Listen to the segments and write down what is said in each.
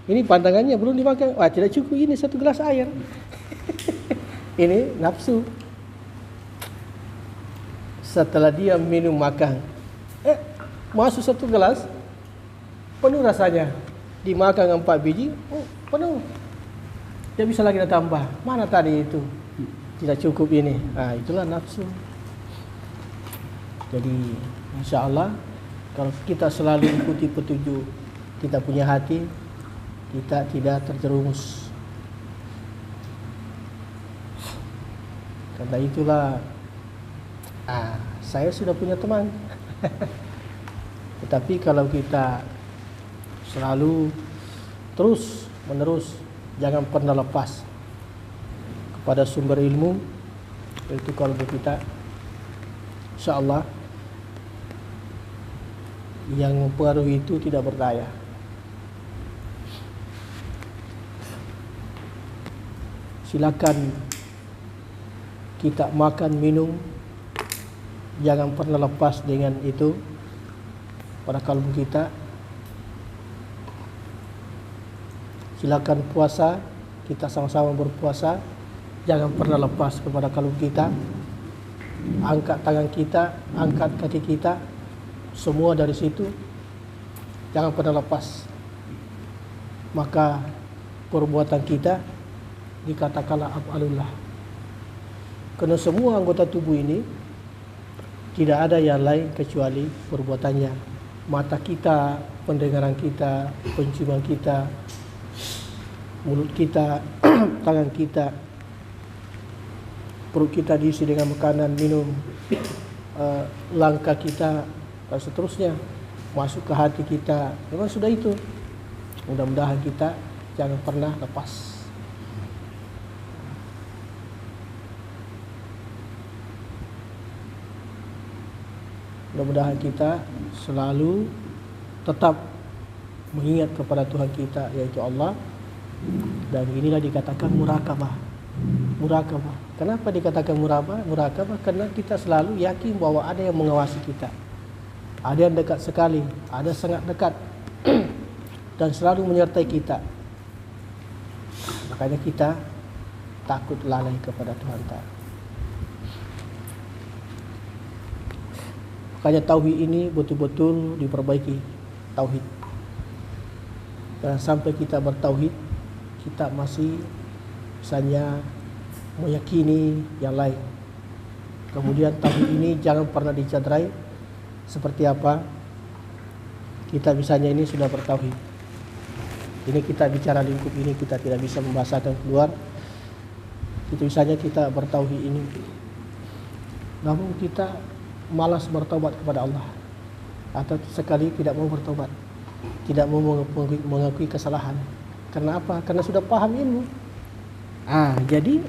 Ini pandangannya belum dimakan. Wah, tidak cukup ini 1 gelas air. Ini nafsu. Setelah dia minum makan, masuk 1 gelas, penuh rasanya. Dimakan 4 biji, penuh. Dia bisa lagi tambah. Mana tadi itu? Tidak cukup ini. Nah, itulah nafsu. Jadi, insya Allah, kalau kita selalu ikuti petunjuk, kita punya hati, kita tidak terjerumus. Karena itulah, saya sudah punya teman. Tetapi kalau kita selalu terus menerus, jangan pernah lepas kepada sumber ilmu, yaitu kalbu kita, insya Allah yang mempengaruhi itu tidak berdaya. Silakan kita makan, minum, jangan pernah lepas dengan itu pada kalbu kita. Silakan puasa, kita sama-sama berpuasa, jangan pernah lepas kepada kalbu kita. Angkat tangan kita, angkat kaki kita, semua dari situ, jangan pernah lepas. Maka perbuatan kita dikatakanlah af'alullah. Karena semua anggota tubuh ini tidak ada yang lain kecuali perbuatannya. Mata kita, pendengaran kita, penciuman kita, mulut kita, tangan kita, perut kita diisi dengan makanan, minum, langkah kita, dan seterusnya masuk ke hati kita. Memang sudah itu. Mudah-mudahan kita jangan pernah lepas. Mudah-mudahan kita selalu tetap mengingat kepada Tuhan kita, yaitu Allah. Dan inilah dikatakan murakabah. Murakabah. Kenapa dikatakan murakabah? Karena kita selalu yakin bahwa ada yang mengawasi kita. Ada yang dekat sekali, ada sangat dekat dan selalu menyertai kita. Makanya kita takut lalai kepada Tuhan Ta'ala. Makanya tauhid ini betul-betul diperbaiki. Tauhid. Dan sampai kita bertauhid, kita masih misalnya meyakini yang lain. Kemudian tauhid ini jangan pernah dicederai. Seperti apa? Kita misalnya ini sudah bertauhid. Ini kita bicara lingkup ini, kita tidak bisa membahasakan keluar. Itu misalnya kita bertauhid ini, namun kita malas bertobat kepada Allah, atau sekali tidak mau bertobat, tidak mau mengakui kesalahan. Karena apa? Karena sudah paham ilmu. Jadi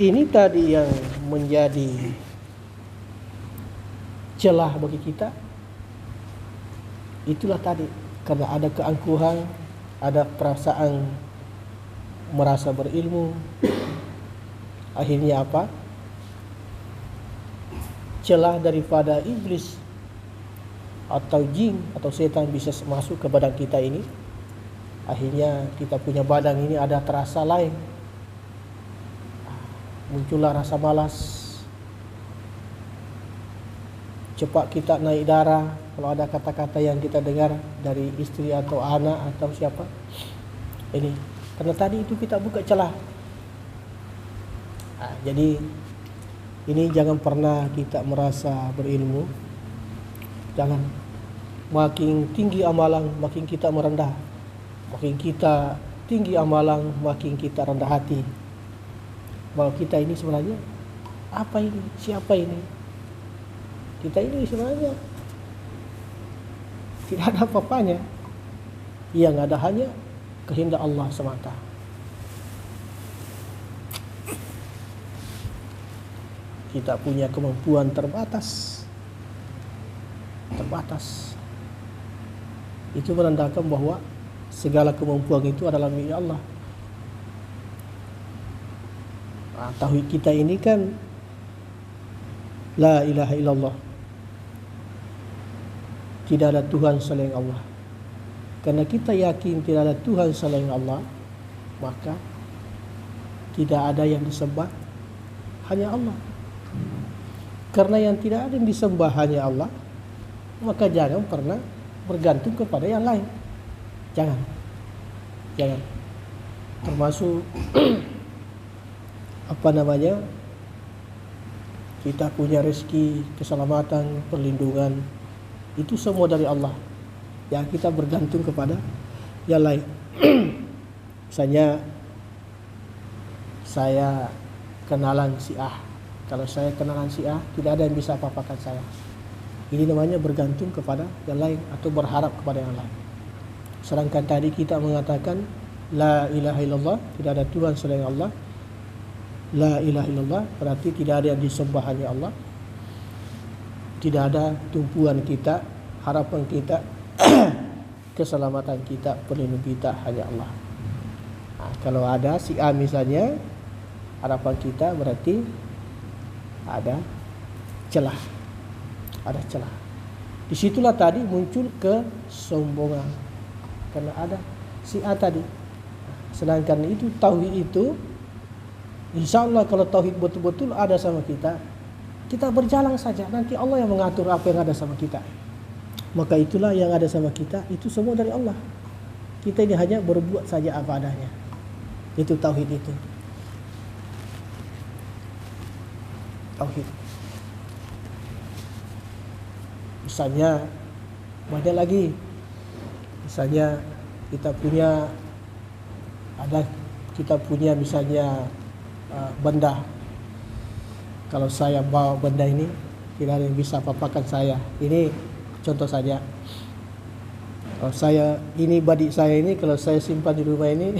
ini tadi yang menjadi celah bagi kita. Itulah tadi, karena ada keangkuhan, ada perasaan merasa berilmu. Akhirnya apa? Celah daripada iblis atau jin atau setan bisa masuk ke badan kita ini. Akhirnya kita punya badan ini ada terasa lain. Muncullah rasa malas. Cepat kita naik darah. Kalau ada kata-kata yang kita dengar dari istri atau anak atau siapa, ini karena tadi itu kita buka celah. Jadi ini jangan pernah kita merasa berilmu. Jangan. Makin tinggi amalan, makin kita merendah. Makin kita tinggi amalan, makin kita rendah hati. Bahwa kita ini sebenarnya apa ini? Siapa ini? Kita ini sebenarnya tidak ada apa-apanya. Yang ada hanya kehendak Allah semata. Kita punya kemampuan terbatas. Itu menandakan bahwa segala kemampuan itu adalah milik Allah. Tauhid kita ini kan la ilaha illallah. Tidak ada Tuhan selain Allah. Karena kita yakin tidak ada Tuhan selain Allah, maka tidak ada yang disembah, hanya Allah. Karena yang tidak ada yang disembah hanya Allah, maka jangan pernah bergantung kepada yang lain. Jangan. Termasuk kita punya rezeki, keselamatan, perlindungan, itu semua dari Allah. Yang kita bergantung kepada yang lain. Misalnya saya kenalan si A. Kalau saya kenalan si A, tidak ada yang bisa apa-apakan saya. Ini namanya bergantung kepada yang lain atau berharap kepada yang lain. Sedangkan tadi kita mengatakan la ilaha illallah, tidak ada Tuhan selain Allah. La ilaha illallah berarti tidak ada yang disembah hanya Allah. Tidak ada tumpuan kita, harapan kita, keselamatan kita, pelindung kita hanya Allah. Nah, kalau ada si A misalnya, harapan kita berarti ada celah. Ada celah. Disitulah tadi muncul kesombongan. Karena ada si A tadi. Sedangkan itu tauhid itu, insya Allah kalau tauhid betul-betul ada sama kita, kita berjalan saja. Nanti Allah yang mengatur apa yang ada sama kita. Maka itulah yang ada sama kita, itu semua dari Allah. Kita ini hanya berbuat saja apa adanya. Itu tauhid itu. Tauhid. Misalnya banyak lagi. Misalnya kita punya misalnya benda. Kalau saya bawa benda ini, tidak ada yang bisa apa-apakan saya. Ini contoh saja. Kalau saya ini badik saya ini, kalau saya simpan di rumah ini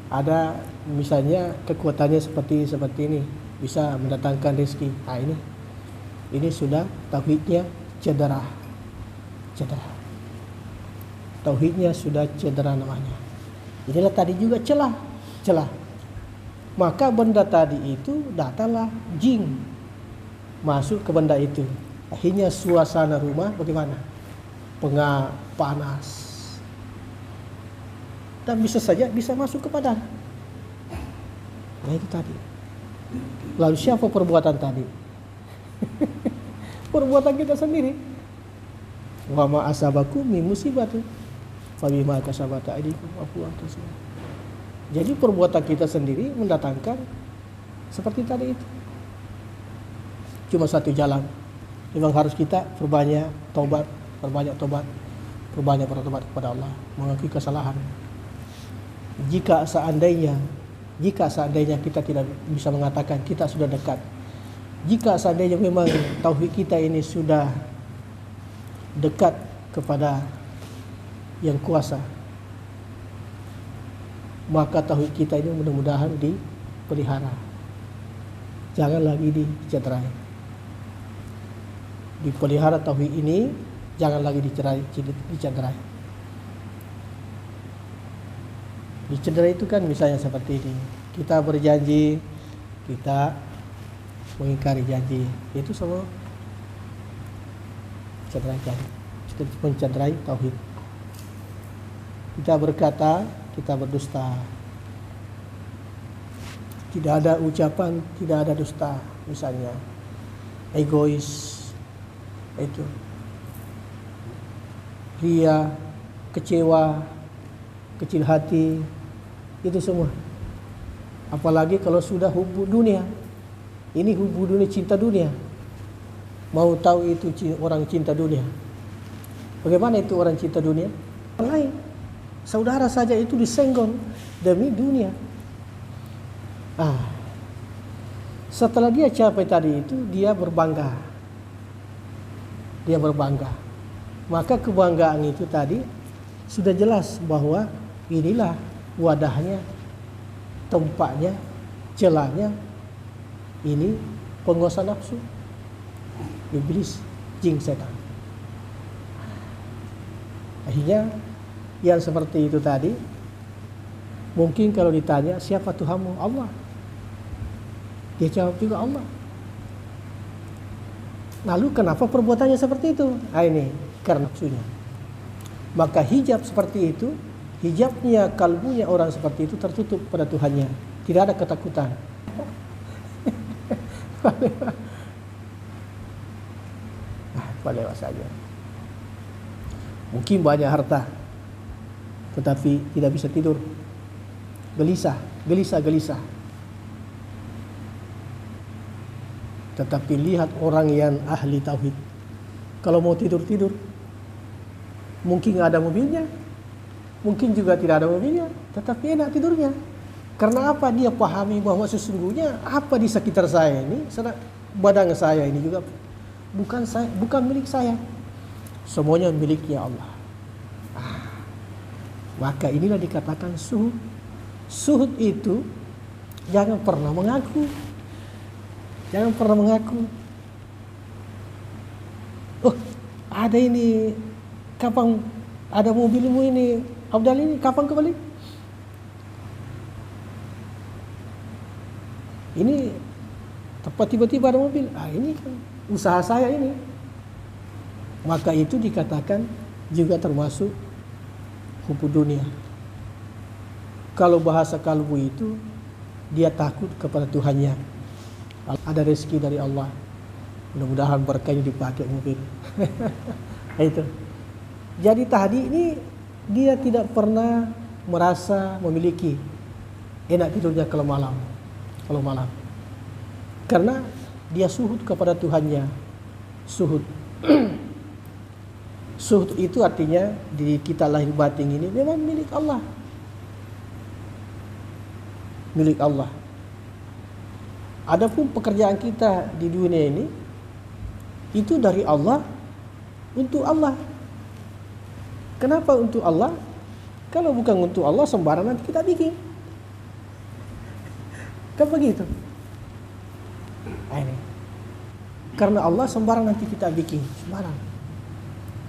ada misalnya kekuatannya seperti ini, bisa mendatangkan rezeki. Nah, ini sudah tauhidnya cedera. Tauhidnya sudah cedera namanya. Inilah tadi juga celah. Maka benda tadi itu datanglah jin masuk ke benda itu. Akhirnya suasana rumah bagaimana? Pengap, panas. Dan bisa masuk ke badan. Nah itu tadi. Lalu siapa perbuatan tadi? Perbuatan kita sendiri. Wa ma asabakum min musibatu fabima kasabat aydikum afu antum. Jadi perbuatan kita sendiri mendatangkan seperti tadi itu. Cuma satu jalan. Memang harus kita perbanyak tobat, perbanyak bertobat kepada Allah, mengakui kesalahan. Jika seandainya kita tidak bisa mengatakan kita sudah dekat, jika seandainya memang tauhid kita ini sudah dekat kepada yang kuasa, maka tauhid kita ini mudah-mudahan dipelihara, jangan lagi dicederai. Dipelihara tauhid ini, jangan lagi dicederai. Dicederai itu kan misalnya seperti ini, kita berjanji, kita mengingkari janji, itu semua cederai janji, mencederai tauhid. Kita berkata, kita berdusta. Tidak ada ucapan, tidak ada dusta. Misalnya egois, itu ria, kecewa, kecil hati, itu semua. Apalagi kalau sudah hubbu dunia. Ini hubbu dunia, cinta dunia. Mau tahu itu orang cinta dunia? Bagaimana itu orang cinta dunia? Orang lain, saudara saja itu disenggol demi dunia. Setelah dia capai tadi itu, dia berbangga. Maka kebanggaan itu tadi sudah jelas bahwa inilah wadahnya, tempatnya, celahnya. Ini penguasa nafsu, iblis, jin, setan. Akhirnya yang seperti itu tadi, mungkin kalau ditanya siapa Tuhanmu? Allah. Dia jawab juga Allah. Lalu kenapa perbuatannya seperti itu? Ini karena nafsunya. Maka hijab seperti itu, hijabnya kalbunya orang seperti itu tertutup pada Tuhannya. Tidak ada ketakutan. Lewat saja. Mungkin banyak harta, tetapi tidak bisa tidur. Gelisah. Tetapi lihat orang yang ahli tauhid. Kalau mau tidur. Mungkin ada mobilnya, mungkin juga tidak ada mobilnya, tetapi enak tidurnya. Karena apa? Dia pahami bahwa sesungguhnya apa di sekitar saya ini, badan saya ini juga bukan milik saya. Semuanya miliknya Allah. Maka inilah dikatakan suhud. Suhud itu jangan pernah mengaku. Oh, ada ini, kapan ada mobilmu ini, Abdal ini kapan kembali? Ini tepat tiba-tiba ada mobil. Ini kan usaha saya ini. Maka itu dikatakan juga termasuk hubbu dunia. Kalau bahasa kalbu itu, dia takut kepada Tuhannya. Ada rezeki dari Allah, mudah-mudahan berkahnya dipakai mobil. Itu. Jadi tadi ini dia tidak pernah merasa memiliki enak tidurnya kalau malam. Karena dia suhud kepada Tuhannya. Suhud. Suhud itu artinya di kita lahir batin ini memang milik Allah. Milik Allah. Adapun pekerjaan kita di dunia ini itu dari Allah untuk Allah. Kenapa untuk Allah? Kalau bukan untuk Allah, sembarangan nanti kita bikin. Kan begitu? Ini. Karena Allah sembarang nanti kita bikin, sembarang.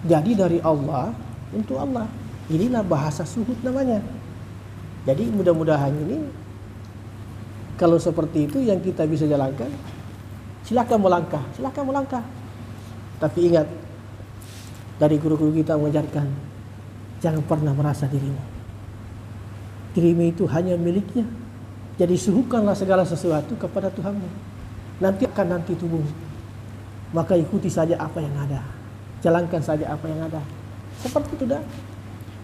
Jadi dari Allah untuk Allah. Inilah bahasa suhud namanya. Jadi mudah-mudahan ini kalau seperti itu yang kita bisa jalankan, silakan melangkah. Tapi ingat, dari guru-guru kita mengajarkan, jangan pernah merasa dirimu itu hanya miliknya. Jadi suhukanlah segala sesuatu kepada Tuhanmu. Nanti akan tubuhmu. Maka ikuti saja apa yang ada. Jalankan saja apa yang ada. Seperti itu dah.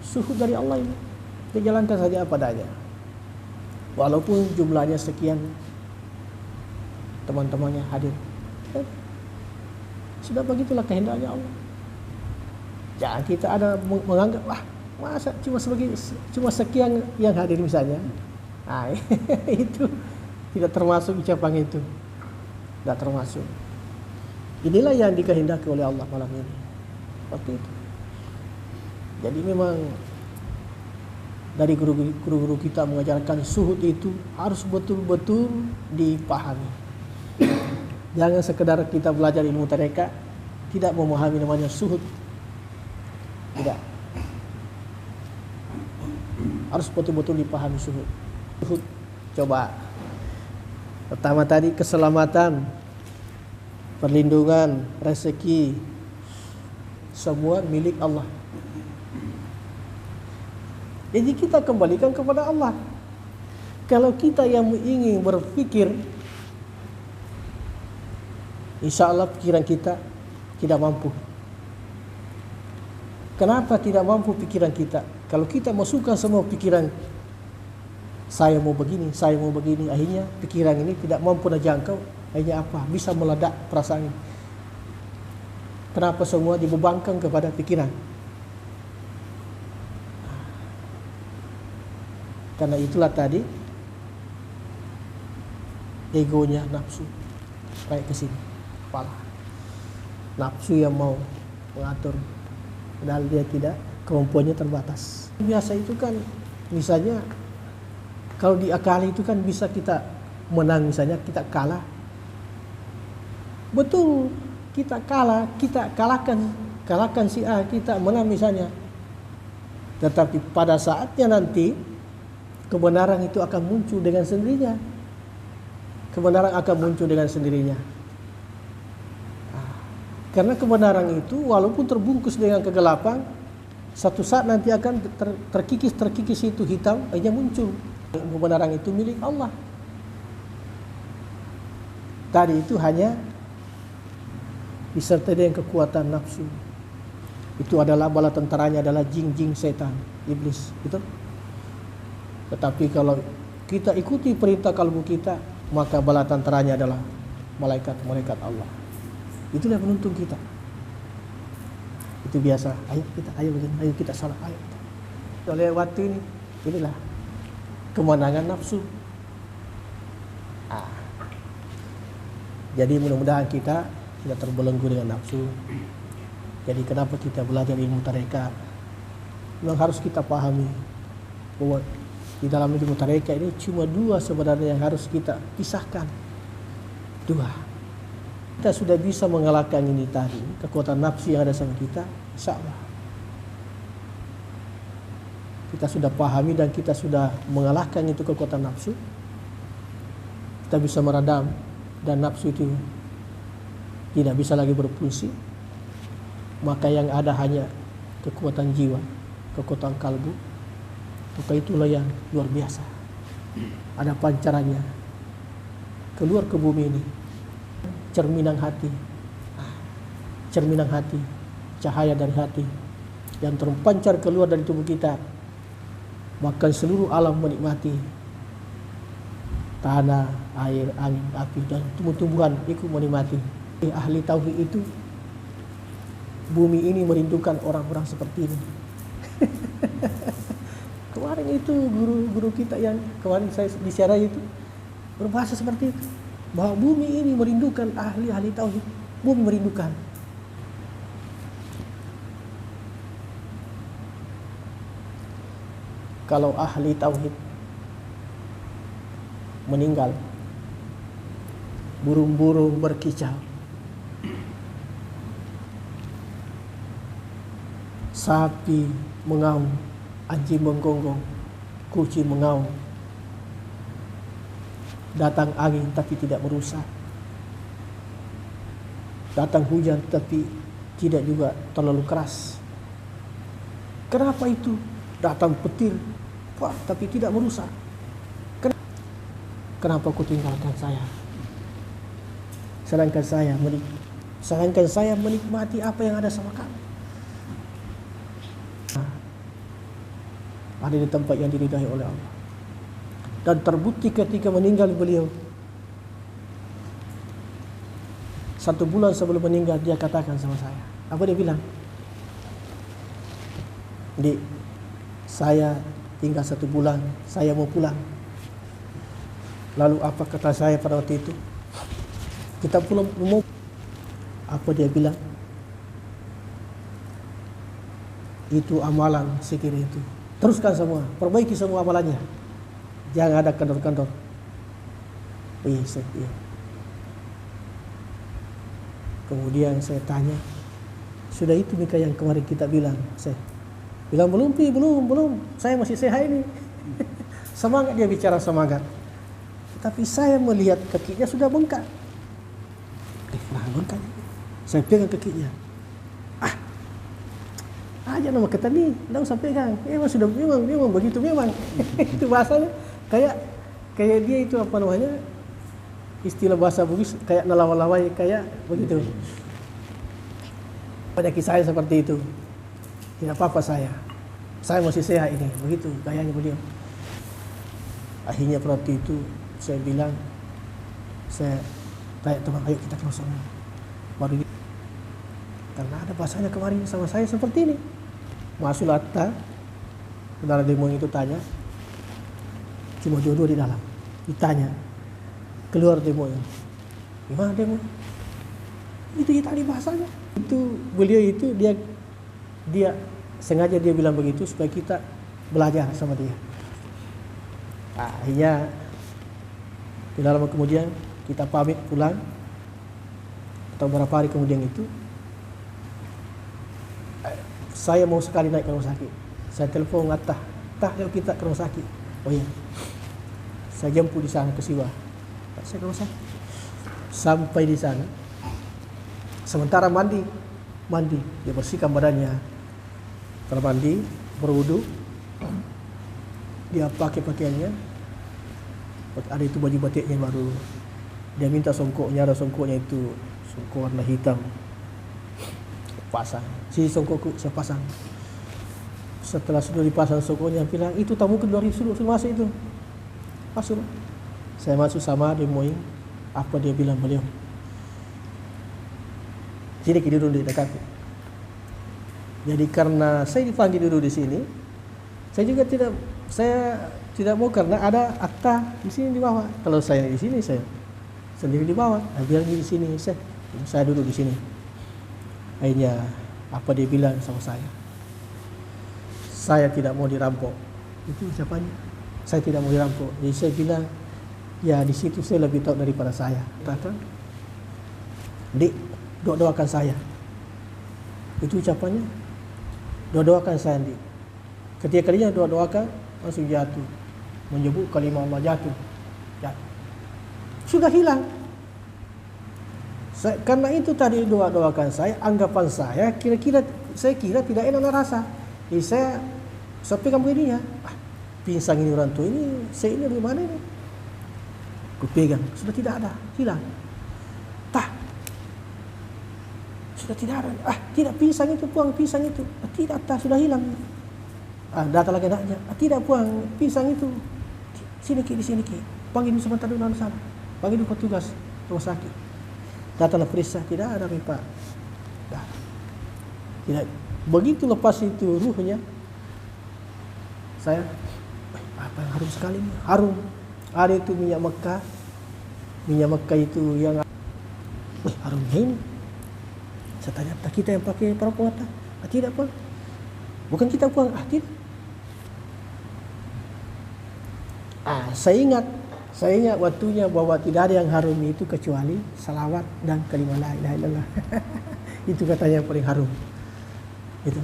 Suhud dari Allah ini. Dia jalankan saja apa adanya. Walaupun jumlahnya sekian, teman-temannya hadir. Sudah begitulah kehendaknya Allah. Jangan kita ada menganggap, masa cuma sekian yang hadir misalnya. Itu tidak termasuk ucapan itu. Tidak termasuk. Inilah yang dikehendaki oleh Allah malam ini. Seperti itu. Jadi memang dari guru-guru kita mengajarkan suhud itu harus betul-betul dipahami. Jangan sekedar kita belajar ilmu tarekat tidak memahami namanya suhud. Tidak. Harus betul-betul dipahami suhud. Suhud. Coba. Pertama tadi keselamatan, perlindungan, rezeki, semua milik Allah. Jadi kita kembalikan kepada Allah. Kalau kita yang ingin berpikir, insya Allah pikiran kita tidak mampu. Kenapa tidak mampu pikiran kita? Kalau kita masukkan semua pikiran, saya mau begini, akhirnya pikiran ini tidak mampu menjangkau. Akhirnya apa? Bisa meledak perasaan ini. Kenapa semua dibebankan kepada pikiran? Karena itulah tadi egonya nafsu kayak ke sini kepala. Nafsu yang mau mengatur, padahal dia tidak, kemampuannya terbatas. Biasa itu kan misalnya kalau diakali itu kan bisa kita menang, misalnya kita kalah. Betul, kita kalah, kita kalahkan si A, kita menang misalnya. Tetapi pada saatnya nanti kebenaran itu akan muncul dengan sendirinya. Kebenaran akan muncul dengan sendirinya. Karena kebenaran itu walaupun terbungkus dengan kegelapan, Satu saat nanti akan terkikis itu hitam, akhirnya muncul. Kebenaran itu milik Allah. Tadi itu hanya disertai dengan kekuatan nafsu. Itu adalah bala tentaranya adalah jin-jin setan, iblis, gitu. Tetapi kalau kita ikuti perintah kalbu kita, maka bala tentaranya adalah malaikat-malaikat Allah. Itulah yang menuntun kita. Itu biasa. Ayo kita salat, ayo. Oleh waktu ini, inilah kemenangan nafsu. Jadi mudah-mudahan kita tidak terbelenggu dengan nafsu. Jadi kenapa kita belajar ilmu tarekat? Memang harus kita pahami bahwa di dalam ilmu tarekat ini cuma dua sebenarnya yang harus kita pisahkan. Dua. Kita sudah bisa mengalahkan ini tadi, kekuatan nafsu yang ada sama kita, insya Allah. Kita sudah pahami dan kita sudah mengalahkan itu kekuatan nafsu. Kita bisa meredam dan nafsu itu tidak bisa lagi berfungsi. Maka yang ada hanya kekuatan jiwa, kekuatan kalbu. Maka itulah yang luar biasa. Ada pancarannya keluar ke bumi ini. Cerminan hati, cahaya dari hati yang terpancar keluar dari tubuh kita, maka seluruh alam menikmati. Tanah, air, angin, api dan tumbuh-tumbuhan ikut menikmati. Ahli tauhid itu, bumi ini merindukan orang-orang seperti ini. Kemarin itu guru kita yang kemarin saya bicara itu berbahasa seperti itu. Bahwa bumi ini merindukan ahli-ahli tauhid. Bumi merindukan. Kalau ahli tauhid meninggal, burung-burung berkicau, sapi mengaum, anjing menggonggong, kucing mengaum. Datang angin tapi tidak merusak. Datang hujan tapi tidak juga terlalu keras. Kenapa itu? Datang petir, tapi tidak merusak. Kenapa kau tinggalkan saya? Sedangkan saya menikmati apa yang ada sama kamu. Ada di tempat yang diridai oleh Allah. Dan terbukti ketika meninggal beliau, 1 bulan sebelum meninggal dia katakan sama saya, apa dia bilang? Dik, saya tinggal 1 bulan, saya mau pulang. Lalu apa kata saya pada waktu itu? Kita pulang mau. Apa dia bilang? Itu amalan zikir itu. Teruskan semua, perbaiki semua amalannya. Jangan ada kendor-kendor. Iya. Kemudian saya tanya, sudah itu Mika yang kemarin kita bilang? Saya bilang belum. Saya masih sehat ini. Semangat dia bicara semangat. Tapi saya melihat kakinya sudah bengkak. Bengkak. Saya pegang kakinya. Aja nama kata ni, dah usah pegang. Memang begitu memang. Itu bahasanya. Kayak dia itu apa namanya, istilah bahasa Bugis kayak nelawai-lawai kayak begitu. Pada kisah saya seperti itu, tidak apa-apa saya masih sehat ini, begitu gayanya beliau. Akhirnya waktu itu saya bilang, saya tanya teman, ayo kita keluar sama. Baru karena ada bahasanya kemarin sama saya seperti ini. Masuk latta, saudara demo itu tanya. Cuma dua-dua di dalam. Ditanya. Keluar demonya. Gimana demo? Itu tadi bahasanya. Itu beliau itu dia sengaja dia bilang begitu supaya kita belajar sama dia. Akhirnya tidak lama kemudian kita pamit pulang. Atau beberapa hari kemudian itu saya mau sekali naik ke rumah sakit. Saya telepon Tah, yuk kita ke rumah sakit. Oh iya. Saya jemput di sana ke Siwa. Saya ke rumah sakit. Sampai di sana, sementara mandi, dia bersihkan badannya. kamar mandi, berwudu, dia pakai pakaiannya, ada itu baju batiknya baru, dia minta songkoknya, ada songkoknya itu songkok warna hitam, pasang, si songkokku saya pasang. Setelah sudah dipasang songkoknya, bilang itu tamu kedua suruh masuk itu, masuk. Saya masuk sama dia moing, apa dia bilang beliau, sini kita duduk di dekatku. Jadi karena saya dipanggil duduk di sini, saya juga tidak mau karena ada akta di sini di bawah. Kalau saya di sini, saya sendiri di bawah. Biar di sini, saya duduk di sini. Akhirnya apa dia bilang sama saya? Saya tidak mau dirampok. Itu ucapannya. Saya tidak mau dirampok. Jadi saya bilang, ya di situ saya lebih tahu daripada saya. Kata, Dik, doakan saya. Itu ucapannya. Doakan saya, Dik. Ketika kalinya doakan, langsung jatuh. Menyebut kalimah Allah jatuh. Sudah hilang. Karena itu tadi doakan saya, anggapan saya, saya kira tidak enak rasa. Jadi saya pegang begininya. Pinsang ini orang tua ini, saya ini dari mana ini? Ku pegang, sudah tidak ada, hilang. Sudah tidak ada. Tidak pisang itu, buang pisang itu. Tidak, sudah hilang. Datang lagi anaknya. Tidak, buang pisang itu. Sini Ki, di sini Ki. Panggil sebentar dulu sana. Panggil petugas rumah sakit. Datanglah periksa, tidak ada Pak. Tidak. Begitu lepas itu ruhnya, saya, apa yang harum sekali ini? Harum. Ada itu minyak Mekah. Minyak Mekah itu yang harumnya ini. Saya tanya, tak kita yang pakai para penguata? Tidak Pak. Bukan kita buang. Tidak. Saya ingat waktunya bahwa tidak ada yang harum itu kecuali salawat dan kalimah la ilaha illallah. Itu katanya yang paling harum. Itu.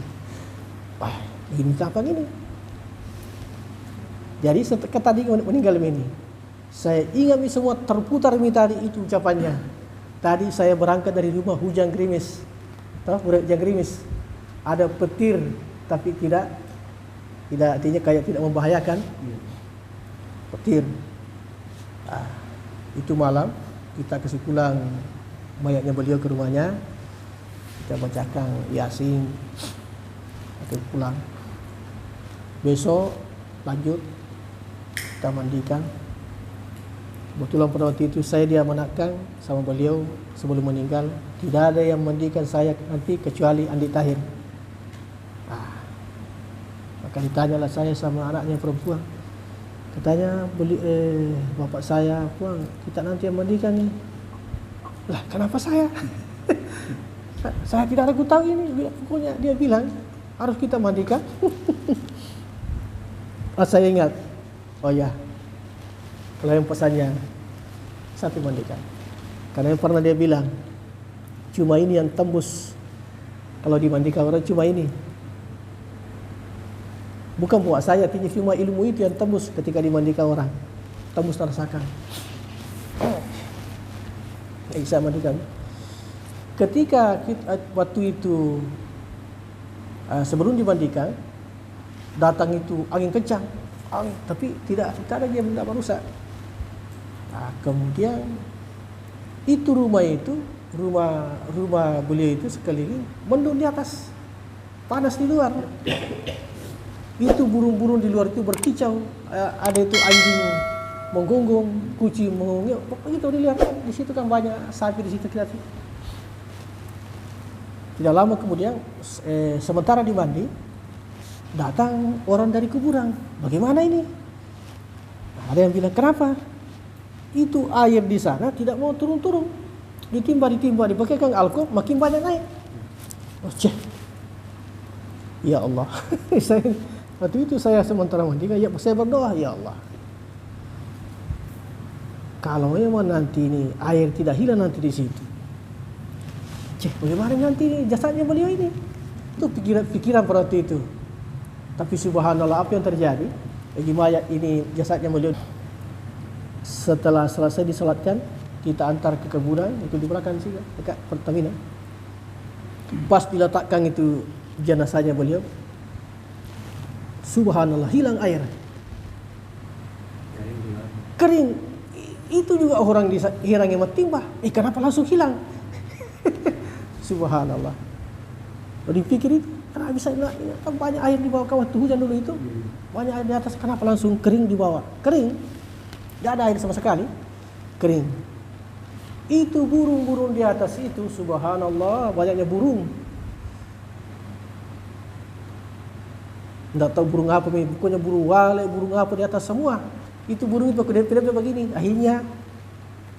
Ini apa gini? Jadi setelah tadi meninggal ini, saya ingat semua terputar tadi itu ucapannya. Tadi saya berangkat dari rumah hujan gerimis. Tahu hujan gerimis? Ada petir tapi tidak artinya kayak tidak membahayakan. Petir. Itu malam kita kasih pulang mayatnya beliau ke rumahnya. Kita bacakan Yasin. Kita pulang. Besok lanjut kita mandikan. Kebetulan pada waktu itu saya diamanatkan sama beliau sebelum meninggal. Tidak ada yang mandikan saya nanti kecuali Andi Tahir. Maka ditanyalah saya sama anaknya perempuan. Katanya bapak saya, puang kita nanti yang mandikan nih. Lah kenapa saya? Saya tidak ada tahu ini. Pokoknya dia bilang harus kita mandikan. Saya ingat. Oh ya. Kalau yang pesannya satu mandikan. Karena yang pernah dia bilang, cuma ini yang tembus. Kalau dimandikan orang cuma ini. Bukan buat saya, artinya cuma ilmu itu yang tembus ketika dimandikan orang. Tembus terasakan. Saya mandikan. Ketika waktu itu sebelum dimandikan, datang itu angin kencang. Tapi tidak ada dia benda rusak. Kemudian itu rumah beliau itu sekeliling mendung di atas, panas di luar. Itu burung-burung di luar itu berkicau, ada itu anjing menggonggong, kucing menggonggong. Pokoknya itu dilihat di situ kan banyak sapi di situ kita. Tidak lama kemudian sementara di mandi datang orang dari kuburan. Bagaimana ini? Ada yang bilang kenapa? Itu air di sana tidak mau turun-turun. Ditimba, dipakaikan alkohol makin banyak naik. Ya Allah. Waktu itu saya sementara mandi, saya berdoa, ya Allah. Kalau memang nanti ini air tidak hilang nanti di situ. Bagaimana nanti ini jasadnya beliau ini? Itu pikiran pada waktu itu. Tapi subhanallah apa yang terjadi? Mayat ini jasadnya beliau. Setelah selesai disolatkan, kita antar ke kuburan itu di belakang sini dekat Pertamina. Pas diletakkan itu jenazahnya beliau, Subhanallah, hilang air. Kering. Itu juga orang hirang yang timba. Kenapa langsung hilang? Subhanallah. Kalau dipikir itu, kenapa bisa kan banyak air di bawah waktu hujan dulu itu. Banyak air di atas, kenapa langsung kering di bawah? Kering. Tidak ada air sama sekali. Kering. Itu burung-burung di atas itu, subhanallah, banyaknya burung. Tidak tahu burung apa, pokoknya burung walet, burung apa di atas semua. Itu burung itu kedap-kedap begini. Akhirnya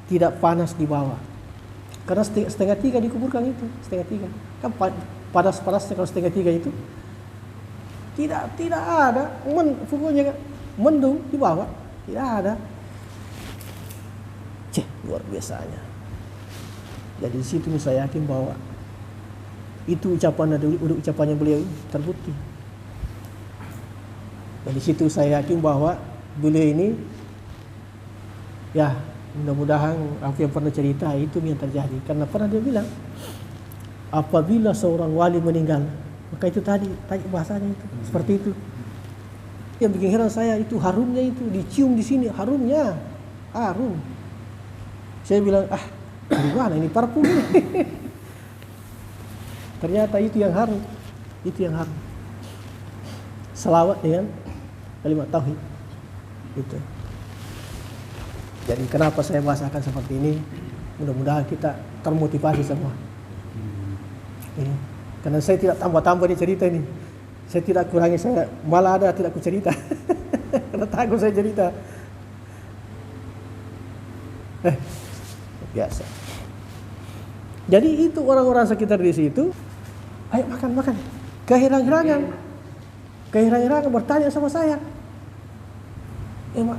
tidak panas di bawah. Karena setengah tiga dikuburkan itu, setengah tiga. Kan panas-panasnya kalau setengah tiga itu. Tidak ada, pokoknya mendung di bawah, tidak ada. Luar biasanya. Jadi di situ saya yakin bahwa itu ucapannya beliau terbukti. Dan di situ saya yakin bahwa beliau ini, ya mudah-mudahan apa yang pernah cerita itu yang terjadi. Karena pernah dia bilang, apabila seorang wali meninggal, maka itu tadi bahasanya itu seperti itu. Yang bikin heran saya itu harumnya itu dicium di sini, harumnya harum. Saya bilang, gimana ini parfum ini? Ternyata itu yang harum, selawat dengan kalimat tauhid itu. Jadi kenapa saya bahasakan seperti ini? Mudah-mudahan kita termotivasi semua. Karena saya tidak tambah-tambah di cerita ini. Saya tidak kurangi, saya malah ada tidak ku cerita. Karena takut saya cerita. Biasa. Jadi itu orang-orang sekitar di situ, ayo makan. Kehirang-hirangan bertanya sama saya. Mak,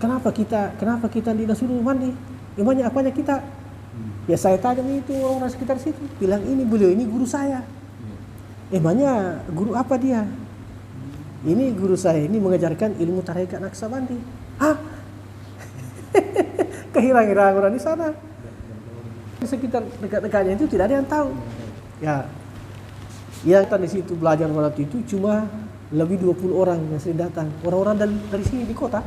kenapa kita tidak suruh mandi? Emangnya apanya kita? Ya saya tanya itu orang-orang sekitar situ, bilang beliau ini guru saya. Emangnya guru apa dia? Ini guru saya, ini mengajarkan ilmu tarekat Naqsabandi. Kehirang-hirangan orang di sana. Di sekitar dekat-dekatnya itu tidak ada yang tahu. Ya, yang di situ belajar waktu itu cuma lebih 20 orang yang sering datang. Orang-orang dari sini di kota.